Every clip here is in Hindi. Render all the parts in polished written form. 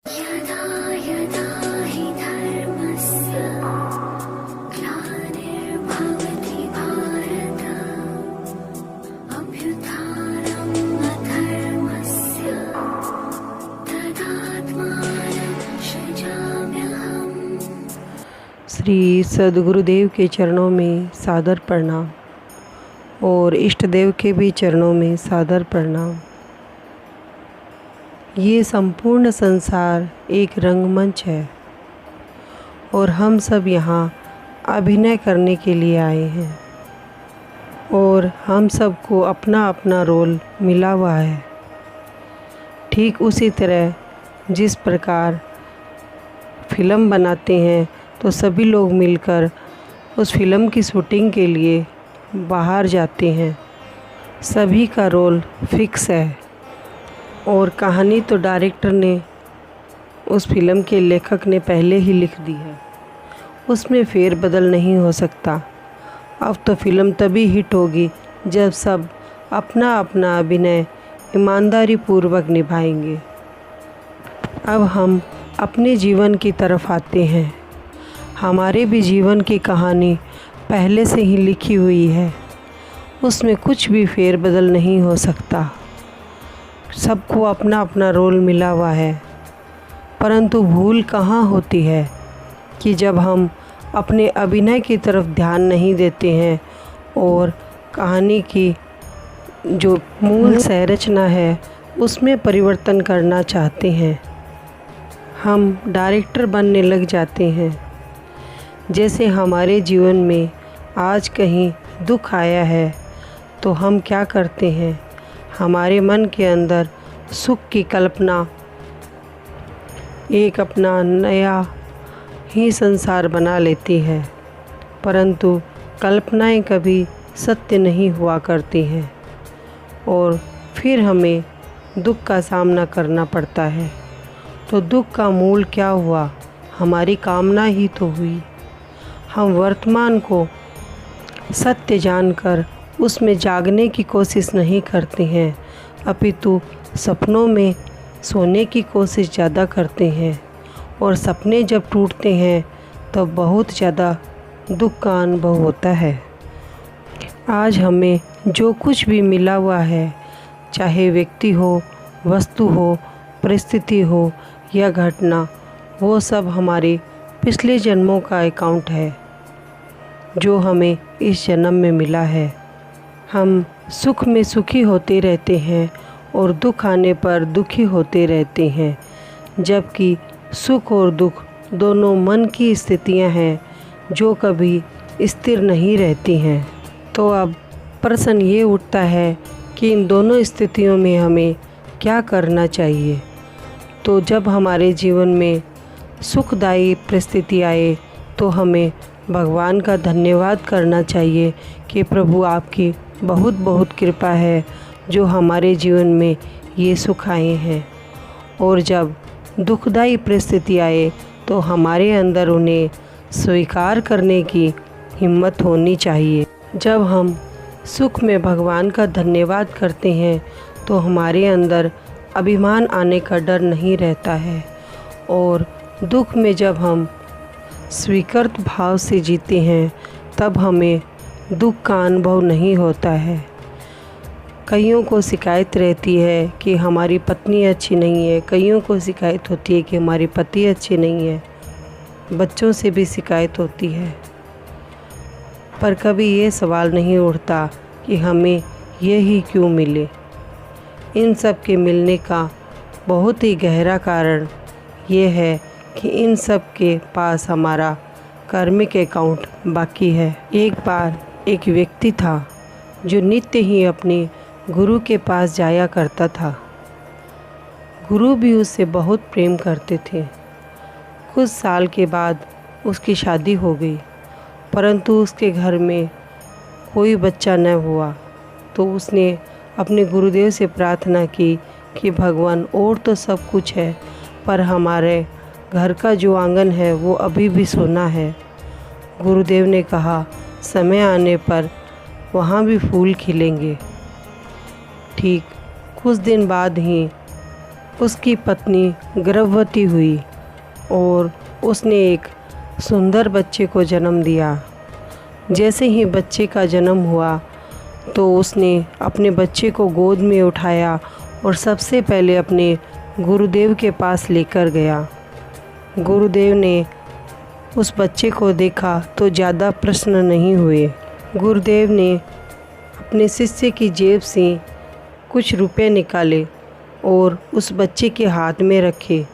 यदा यदा हि धर्मस्य ग्लानिर्भवति भारत अभ्युत्थानम् अधर्मस्य तदात्मानं सृजाम्यहम्। श्री सद्गुरुदेव के चरणों में सादर प्रणाम और इष्ट देव के भी चरणों में सादर प्रणाम। ये संपूर्ण संसार एक रंगमंच है और हम सब यहाँ अभिनय करने के लिए आए हैं और हम सबको अपना अपना रोल मिला हुआ है। ठीक उसी तरह जिस प्रकार फिल्म बनाते हैं तो सभी लोग मिलकर उस फिल्म की शूटिंग के लिए बाहर जाते हैं। सभी का रोल फिक्स है और कहानी तो डायरेक्टर ने, उस फिल्म के लेखक ने पहले ही लिख दी है, उसमें फेर बदल नहीं हो सकता। अब तो फिल्म तभी हिट होगी जब सब अपना अपना अभिनय ईमानदारी पूर्वक निभाएंगे। अब हम अपने जीवन की तरफ आते हैं। हमारे भी जीवन की कहानी पहले से ही लिखी हुई है, उसमें कुछ भी फेर बदल नहीं हो सकता। सबको अपना अपना रोल मिला हुआ है, परंतु भूल कहाँ होती है कि जब हम अपने अभिनय की तरफ ध्यान नहीं देते हैं और कहानी की जो मूल संरचना है उसमें परिवर्तन करना चाहते हैं। हम डायरेक्टर बनने लग जाते हैं। जैसे हमारे जीवन में आज कहीं दुख आया है तो हम क्या करते हैं, हमारे मन के अंदर सुख की कल्पना, एक अपना नया ही संसार बना लेती है, परंतु कल्पनाएं कभी सत्य नहीं हुआ करती हैं और फिर हमें दुख का सामना करना पड़ता है। तो दुख का मूल क्या हुआ, हमारी कामना ही तो हुई। हम वर्तमान को सत्य जानकर उसमें जागने की कोशिश नहीं करते हैं, अपितु सपनों में सोने की कोशिश ज़्यादा करते हैं और सपने जब टूटते हैं तो बहुत ज़्यादा दुख का अनुभव होता है। आज हमें जो कुछ भी मिला हुआ है, चाहे व्यक्ति हो, वस्तु हो, परिस्थिति हो या घटना, वो सब हमारे पिछले जन्मों का अकाउंट है जो हमें इस जन्म में मिला है। हम सुख में सुखी होते रहते हैं और दुख आने पर दुखी होते रहते हैं, जबकि सुख और दुख दोनों मन की स्थितियां हैं जो कभी स्थिर नहीं रहती हैं। तो अब प्रश्न ये उठता है कि इन दोनों स्थितियों में हमें क्या करना चाहिए। तो जब हमारे जीवन में सुखदायी परिस्थिति आए तो हमें भगवान का धन्यवाद करना चाहिए कि प्रभु आपकी बहुत बहुत कृपा है जो हमारे जीवन में ये सुख आए हैं। और जब दुखदाई परिस्थिति आए तो हमारे अंदर उन्हें स्वीकार करने की हिम्मत होनी चाहिए। जब हम सुख में भगवान का धन्यवाद करते हैं तो हमारे अंदर अभिमान आने का डर नहीं रहता है और दुख में जब हम स्वीकृत भाव से जीते हैं तब हमें दुख का अनुभव नहीं होता है। कईयों को शिकायत रहती है कि हमारी पत्नी अच्छी नहीं है, कईयों को शिकायत होती है कि हमारी पति अच्छे नहीं है, बच्चों से भी शिकायत होती है, पर कभी ये सवाल नहीं उठता कि हमें यही क्यों मिले। इन सब के मिलने का बहुत ही गहरा कारण ये है कि इन सब के पास हमारा कर्मिक अकाउंट बाकी है। एक बार एक व्यक्ति था जो नित्य ही अपने गुरु के पास जाया करता था। गुरु भी उससे बहुत प्रेम करते थे। कुछ साल के बाद उसकी शादी हो गई, परंतु उसके घर में कोई बच्चा न हुआ। तो उसने अपने गुरुदेव से प्रार्थना की कि भगवान, और तो सब कुछ है पर हमारे घर का जो आंगन है वो अभी भी सोना है। गुरुदेव ने कहा, समय आने पर वहाँ भी फूल खिलेंगे। ठीक कुछ दिन बाद ही उसकी पत्नी गर्भवती हुई और उसने एक सुंदर बच्चे को जन्म दिया। जैसे ही बच्चे का जन्म हुआ तो उसने अपने बच्चे को गोद में उठाया और सबसे पहले अपने गुरुदेव के पास लेकर गया। गुरुदेव ने उस बच्चे को देखा तो ज़्यादा प्रसन्न नहीं हुए। गुरुदेव ने अपने शिष्य की जेब से कुछ रुपए निकाले और उस बच्चे के हाथ में रखे।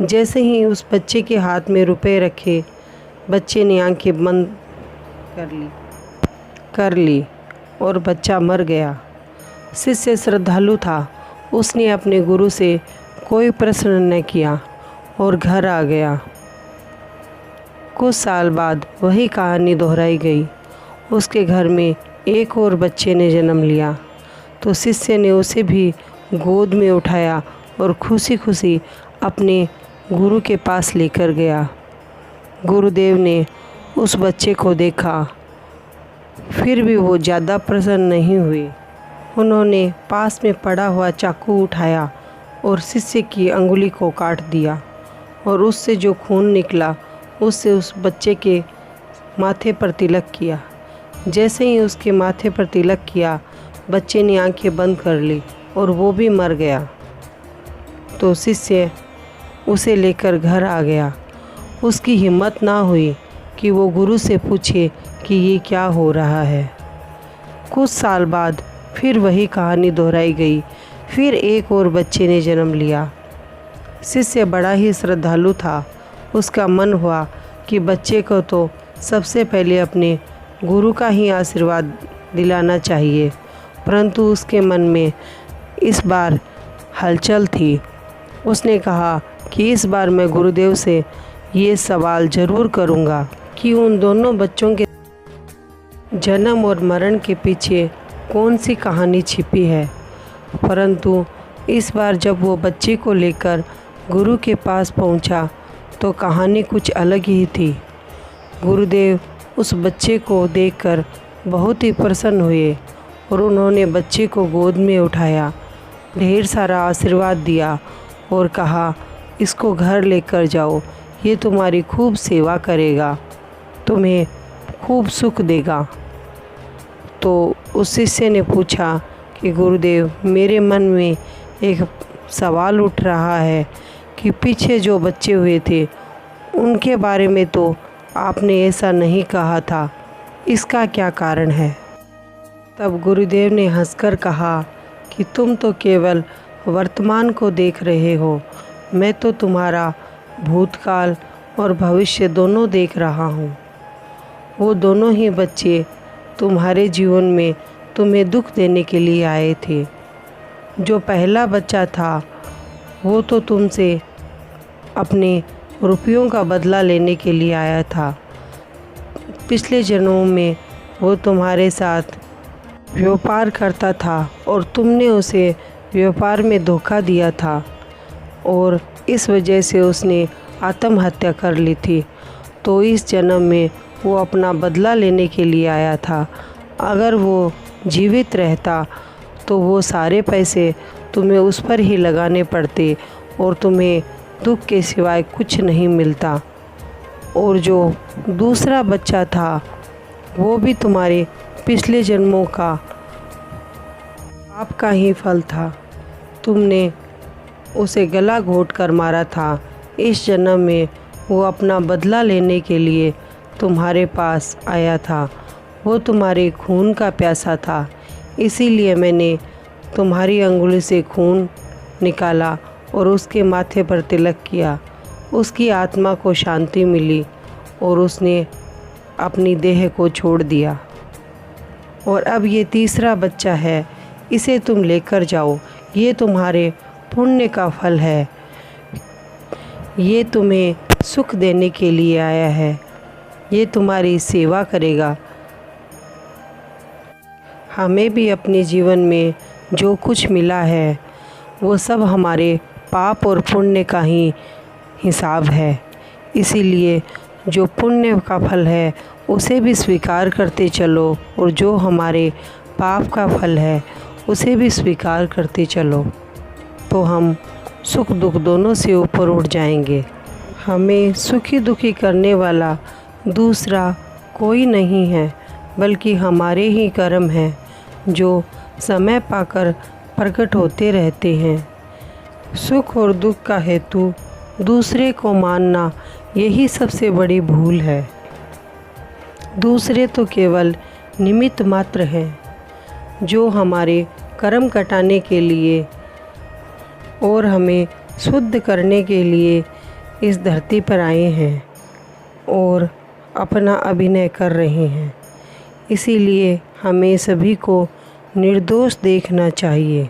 जैसे ही उस बच्चे के हाथ में रुपए रखे, बच्चे ने आंखें बंद कर ली और बच्चा मर गया। शिष्य श्रद्धालु था, उसने अपने गुरु से कोई प्रश्न न किया और घर आ गया। कुछ साल बाद वही कहानी दोहराई गई। उसके घर में एक और बच्चे ने जन्म लिया तो शिष्य ने उसे भी गोद में उठाया और खुशी खुशी अपने गुरु के पास लेकर गया। गुरुदेव ने उस बच्चे को देखा, फिर भी वो ज़्यादा प्रसन्न नहीं हुए। उन्होंने पास में पड़ा हुआ चाकू उठाया और शिष्य की अंगुली को काट दिया और उससे जो खून निकला उससे उस बच्चे के माथे पर तिलक किया। जैसे ही उसके माथे पर तिलक किया, बच्चे ने आंखें बंद कर ली और वो भी मर गया। तो शिष्य उसे लेकर घर आ गया। उसकी हिम्मत ना हुई कि वो गुरु से पूछे कि ये क्या हो रहा है। कुछ साल बाद फिर वही कहानी दोहराई गई। फिर एक और बच्चे ने जन्म लिया। शिष्य बड़ा ही श्रद्धालु था। उसका मन हुआ कि बच्चे को तो सबसे पहले अपने गुरु का ही आशीर्वाद दिलाना चाहिए, परंतु उसके मन में इस बार हलचल थी। उसने कहा कि इस बार मैं गुरुदेव से ये सवाल ज़रूर करूँगा कि उन दोनों बच्चों के जन्म और मरण के पीछे कौन सी कहानी छिपी है। परंतु इस बार जब वो बच्चे को लेकर गुरु के पास पहुंचा तो कहानी कुछ अलग ही थी। गुरुदेव उस बच्चे को देखकर बहुत ही प्रसन्न हुए और उन्होंने बच्चे को गोद में उठाया, ढेर सारा आशीर्वाद दिया और कहा, इसको घर लेकर जाओ, ये तुम्हारी खूब सेवा करेगा, तुम्हें खूब सुख देगा। तो उस शिष्य ने पूछा कि गुरुदेव, मेरे मन में एक सवाल उठ रहा है कि पीछे जो बच्चे हुए थे उनके बारे में तो आपने ऐसा नहीं कहा था, इसका क्या कारण है। तब गुरुदेव ने हंसकर कहा कि तुम तो केवल वर्तमान को देख रहे हो, मैं तो तुम्हारा भूतकाल और भविष्य दोनों देख रहा हूँ। वो दोनों ही बच्चे तुम्हारे जीवन में तुम्हें दुख देने के लिए आए थे। जो पहला बच्चा था वो तो तुमसे अपने रुपयों का बदला लेने के लिए आया था। पिछले जन्मों में वो तुम्हारे साथ व्यापार करता था और तुमने उसे व्यापार में धोखा दिया था और इस वजह से उसने आत्महत्या कर ली थी। तो इस जन्म में वो अपना बदला लेने के लिए आया था। अगर वो जीवित रहता तो वो सारे पैसे तुम्हें उस पर ही लगाने पड़ते और तुम्हें दुख के सिवाय कुछ नहीं मिलता। और जो दूसरा बच्चा था वो भी तुम्हारे पिछले जन्मों का पाप का ही फल था। तुमने उसे गला घोट कर मारा था। इस जन्म में वो अपना बदला लेने के लिए तुम्हारे पास आया था। वो तुम्हारे खून का प्यासा था, इसीलिए मैंने तुम्हारी अंगुली से खून निकाला और उसके माथे पर तिलक किया। उसकी आत्मा को शांति मिली और उसने अपनी देह को छोड़ दिया। और अब ये तीसरा बच्चा है, इसे तुम लेकर जाओ, ये तुम्हारे पुण्य का फल है, ये तुम्हें सुख देने के लिए आया है, ये तुम्हारी सेवा करेगा। हमें भी अपने जीवन में जो कुछ मिला है वो सब हमारे पाप और पुण्य का ही हिसाब है। इसीलिए जो पुण्य का फल है उसे भी स्वीकार करते चलो और जो हमारे पाप का फल है उसे भी स्वीकार करते चलो, तो हम सुख दुख दोनों से ऊपर उठ जाएंगे। हमें सुखी दुखी करने वाला दूसरा कोई नहीं है, बल्कि हमारे ही कर्म हैं जो समय पाकर प्रकट होते रहते हैं। सुख और दुख का हेतु दूसरे को मानना यही सबसे बड़ी भूल है। दूसरे तो केवल निमित्त मात्र हैं जो हमारे कर्म कटाने के लिए और हमें शुद्ध करने के लिए इस धरती पर आए हैं और अपना अभिनय कर रहे हैं। इसीलिए हमें सभी को निर्दोष देखना चाहिए।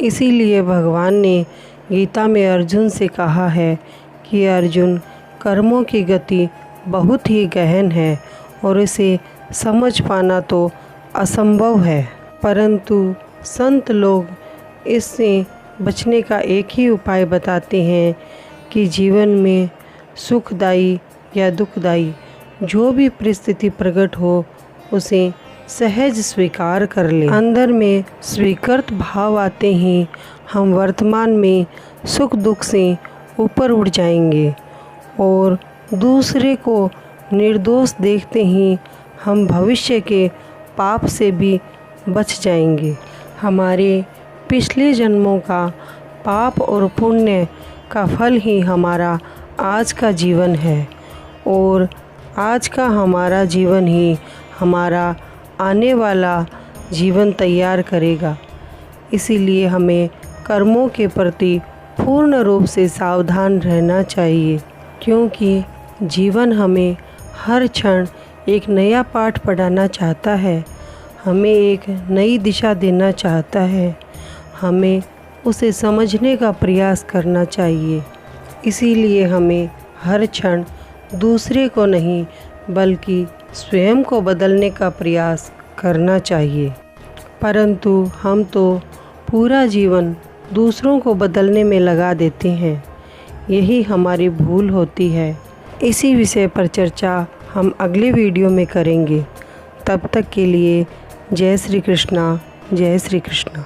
इसीलिए भगवान ने गीता में अर्जुन से कहा है कि अर्जुन, कर्मों की गति बहुत ही गहन है और इसे समझ पाना तो असंभव है, परंतु संत लोग इससे बचने का एक ही उपाय बताते हैं कि जीवन में सुखदायी या दुखदायी जो भी परिस्थिति प्रकट हो उसे सहज स्वीकार कर ले। अंदर में स्वीकृत भाव आते ही हम वर्तमान में सुख दुख से ऊपर उठ जाएंगे और दूसरे को निर्दोष देखते ही हम भविष्य के पाप से भी बच जाएंगे। हमारे पिछले जन्मों का पाप और पुण्य का फल ही हमारा आज का जीवन है और आज का हमारा जीवन ही हमारा आने वाला जीवन तैयार करेगा। इसीलिए हमें कर्मों के प्रति पूर्ण रूप से सावधान रहना चाहिए, क्योंकि जीवन हमें हर क्षण एक नया पाठ पढ़ाना चाहता है, हमें एक नई दिशा देना चाहता है। हमें उसे समझने का प्रयास करना चाहिए। इसीलिए हमें हर क्षण दूसरे को नहीं बल्कि स्वयं को बदलने का प्रयास करना चाहिए, परंतु हम तो पूरा जीवन दूसरों को बदलने में लगा देते हैं। यही हमारी भूल होती है। इसी विषय पर चर्चा हम अगले वीडियो में करेंगे। तब तक के लिए जय श्री कृष्णा, जय श्री कृष्णा।